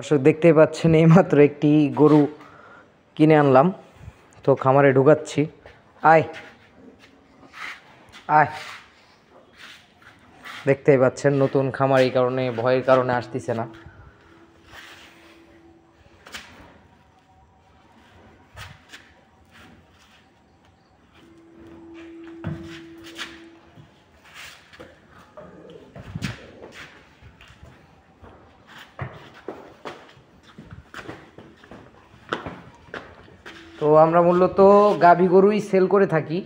দর্শক দেখতেই পাচ্ছেন এইমাত্র একটি গরু কিনে আনলাম, তো খামারে ঢুকাচ্ছি। আয় আয়, দেখতেই পাচ্ছেন নতুন খামার, এই কারণে ভয়ের কারণে আসতেছে না। তো আমরা মূলত গাভী গরুই সেল করে থাকি।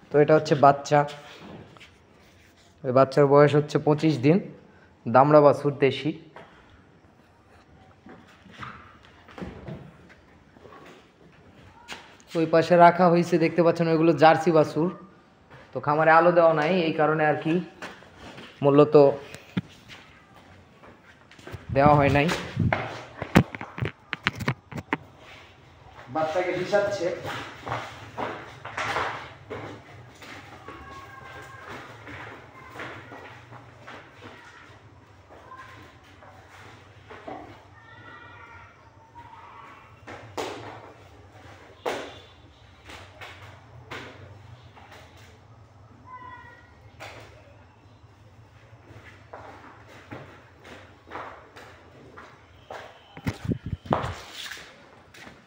তো এটা হচ্ছে বাচ্চা, ওই বাচ্চার বয়স হচ্ছে 25 দিন, দামড়া বাছুর দেশি। ওই পাশে রাখা হয়েছে, দেখতে পাচ্ছেন ওইগুলো জার্সি বাছুর। তো খামারে আলো দেওয়া নাই, এই কারণে আর কি মূলত দেওয়া হয় নাই। বাচ্চাকে দিশাচ্ছে।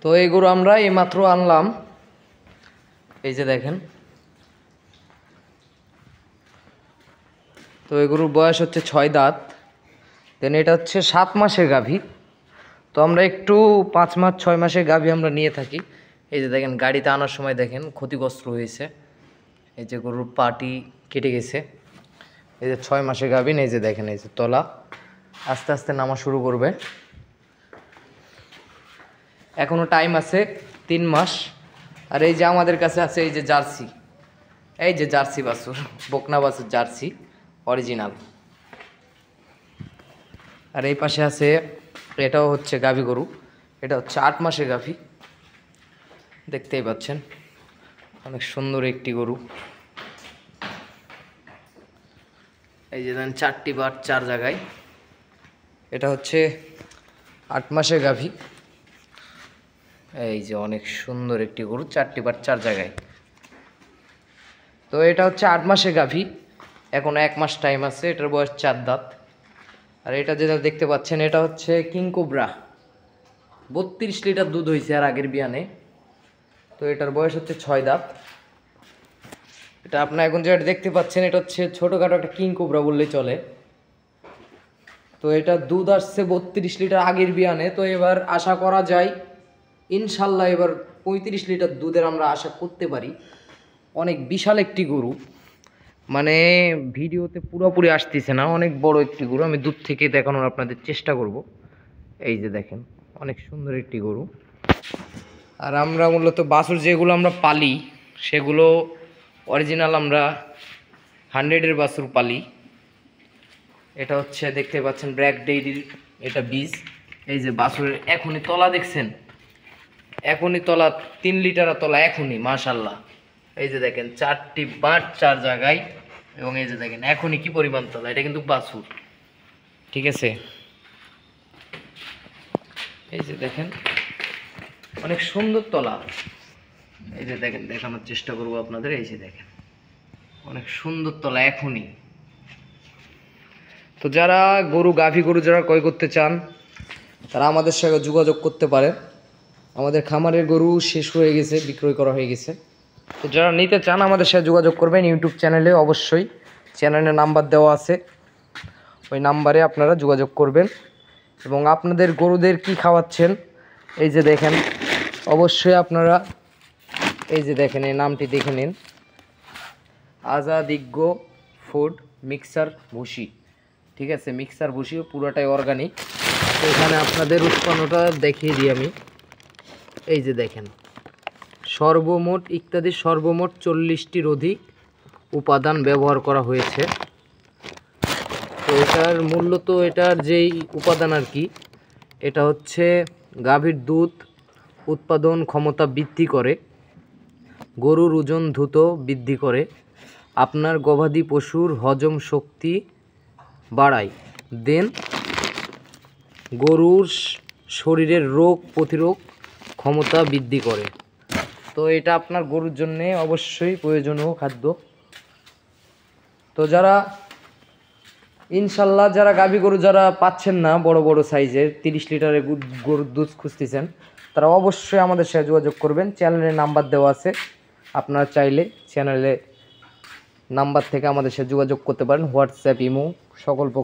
তো এই গরু আমরা এইমাত্র আনলাম, এই যে দেখেন। তো এই গরুর বয়স হচ্ছে 6 দাঁত, দেন এটা হচ্ছে 7 মাসের গাভী। তো আমরা একটু 5 মাস 6 মাসের গাভী আমরা নিয়ে থাকি। এই যে দেখেন, গাড়িতে আনার সময় দেখেন ক্ষতিগ্রস্ত হয়েছে, এই যে গরুর পাটি কেটে গেছে। এই যে 6 মাসের গাভী, এই যে দেখেন, এই যে তলা আস্তে আস্তে নামা শুরু করবে। এখনো টাইম আছে 3 মাস। আর এই যে আমাদের কাছে আছে এই যে জার্সি, এই যে জার্সি বাছুর, বকনা বাছুর জার্সি অরিজিনাল। আর এই পাশে আছে, এটাও হচ্ছে গাভী গরু, এটা হচ্ছে 8 মাসের গাভী। দেখতেই পাচ্ছেন অনেক সুন্দর একটি গরু। এই যে দেন 4টি বাট 4 জায়গায়, এটা হচ্ছে 8 মাসের গাভী। এই যে অনেক সুন্দর একটি গরু, 4টি বাট 4 জায়গায়। তো এটা হচ্ছে 8 মাসের গাভী, এখন 1 মাস টাইম আছে, এটার বয়স 4 দাঁত। আর এটা যেটা দেখতে পাচ্ছেন, এটা হচ্ছে কিং কোবরা, 32 লিটার দুধ হয়েছে আর আগের বিয়ানে। তো এটার বয়স হচ্ছে 6 দাঁত। এটা আপনার এখন যেটা দেখতে পাচ্ছেন, এটা হচ্ছে ছোটোখাটো একটা কিং কোবরা বললেই চলে। তো এটা দুধ আসছে 32 লিটার আগের বিয়ানে। তো এবার আশা করা যায় ইনশাল্লাহ এবার 35 লিটার দুধের আমরা আশা করতে পারি। অনেক বিশাল একটি গরু, মানে ভিডিওতে পুরোপুরি আসতেছে না, অনেক বড় একটি গরু। আমি দূর থেকে দেখানোর আপনাদের চেষ্টা করব। এই যে দেখেন, অনেক সুন্দর একটি গরু। আর আমরা মূলত বাছুর যেগুলো আমরা পালি, সেগুলো অরিজিনাল আমরা 100-এর বাছুর পালি। এটা হচ্ছে দেখতে পাচ্ছেন ব্র্যাক ডেইরির এটা বীজ। এই যে বাছুরের এখনই তলা দেখছেন, এখনই তলা 3 লিটার তলা এখনই, মাশাল্লাহ। এই যে দেখেন 4টি বাট 4 জায়গায়, এবং এই যে দেখেন এখনই কি পরিমাণ তলা, এটা কিন্তু বাছুর, ঠিক আছে। এই যে দেখেন অনেক সুন্দর তলা। এই যে দেখেন, দেখানোর চেষ্টা করব আপনাদের। এই যে দেখেন অনেক সুন্দর তলা এখনই। তো যারা গরু গাভী গরু যারা ক্রয় করতে চান, তারা আমাদের সঙ্গে যোগাযোগ করতে পারে। আমাদের খামারের গরু শেষ হয়ে গেছে, বিক্রয় করা হয়ে গেছে। তো যারা নিতে চান আমাদের সাথে যোগাযোগ করবেন। ইউটিউব চ্যানেলে অবশ্যই চ্যানেলের নাম্বার দেওয়া আছে, ওই নাম্বারে আপনারা যোগাযোগ করবেন। এবং আপনাদের গরুদের কি খাওয়াচ্ছেন, এই যে দেখেন, অবশ্যই আপনারা এই যে দেখেন এই নামটি দেখে নিন, আজাদিগ্য ফুড মিক্সার ভুসি, ঠিক আছে। মিক্সার ভুসি পুরোটাই অর্গানিক। তো এখানে আপনাদের উৎপন্নটা দেখিয়ে দিই আমি। এই যে দেখেন, সর্বমোট ইত্যাদি সর্বমোট 40টির অধিক উপাদান ব্যবহার করা হয়েছে। তো এটার মূল্য, তো এটার যেই উপাদান আর কি, এটা হচ্ছে গাভীর দুধ উৎপাদন ক্ষমতা বৃদ্ধি করে, গরুর ওজন দ্রুত বৃদ্ধি করে, আপনার গবাদি পশুর হজম শক্তি বাড়ায়, দেন গরুর শরীরের রোগ প্রতিরোধ ক্ষমতা বৃদ্ধি করে। তো এটা আপনার গরুর জন্য অবশ্যই প্রয়োজনীয় খাদ্য। তো যারা ইনশাল্লাহ যারা গাভী গরু যারা পাচ্ছেন না বড় বড় সাইজের 30 লিটারের গরুর দুধ খুঁজতেছেন, তারা অবশ্যই আমাদের সাথে যোগাযোগ করবেন। চ্যানেলে নাম্বার দেওয়া আছে, আপনারা চাইলে চ্যানেলে নাম্বার থেকে আমাদের সাথে যোগাযোগ করতে পারেন। হোয়াটসঅ্যাপ, ইমো সকল